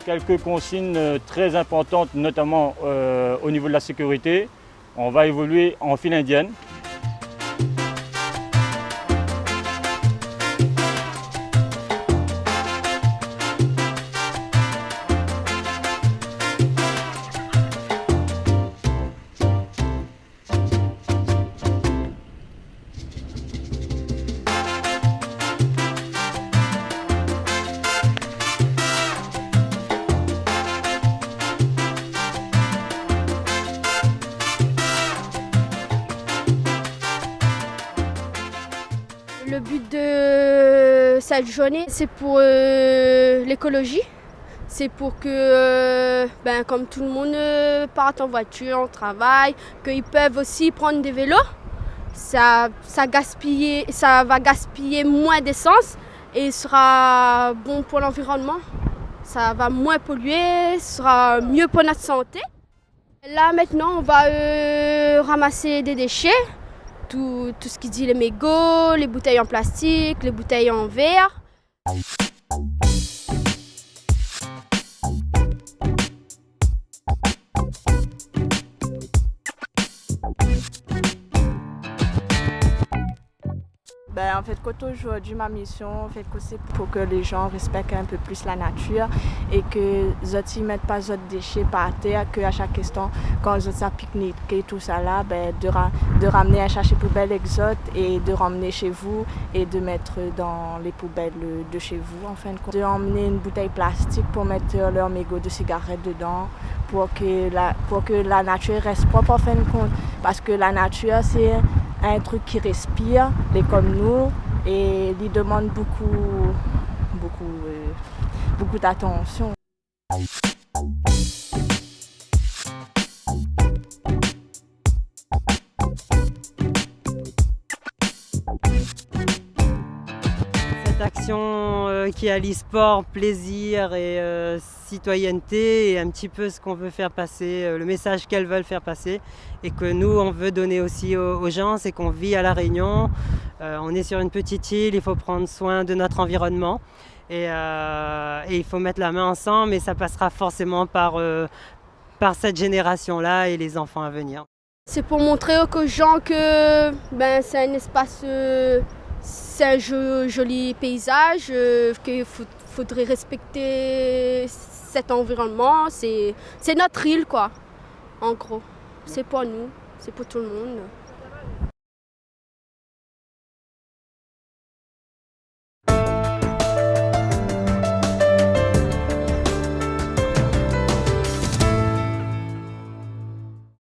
quelques consignes très importantes, notamment au niveau de la sécurité. On va évoluer en file indienne. Le but de cette journée, c'est pour l'écologie. C'est pour que, comme tout le monde parte en voiture, travaille, qu'ils peuvent aussi prendre des vélos. Ça va gaspiller moins d'essence et sera bon pour l'environnement. Ça va moins polluer, sera mieux pour notre santé. Là maintenant, on va ramasser des déchets. Tout ce qui dit les mégots, les bouteilles en plastique, les bouteilles en verre. En fait, aujourd'hui, ma mission, c'est pour que les gens respectent un peu plus la nature et que les autres ne mettent pas les déchets par terre, qu'à chaque instant, quand les autres pique-niquent et tout ça là, de ramener à chercher poubelle exote et de ramener chez vous et de mettre dans les poubelles de chez vous, en fin de compte. De emmener une bouteille plastique pour mettre leur mégot de cigarette dedans, pour que la nature reste propre, en fin de compte. Parce que la nature, c'est un truc qui respire, mais comme nous, et il demande beaucoup d'attention. Cette action qui allie sport, plaisir et citoyenneté est un petit peu ce qu'on veut faire passer, le message qu'elles veulent faire passer et que nous on veut donner aussi aux gens, c'est qu'on vit à La Réunion, on est sur une petite île, il faut prendre soin de notre environnement et il faut mettre la main ensemble et ça passera forcément par cette génération-là et les enfants à venir. C'est pour montrer aux gens que c'est un espace, c'est un joli paysage, qu'il faudrait respecter cet environnement. C'est notre île, quoi, en gros. C'est pour nous, c'est pour tout le monde.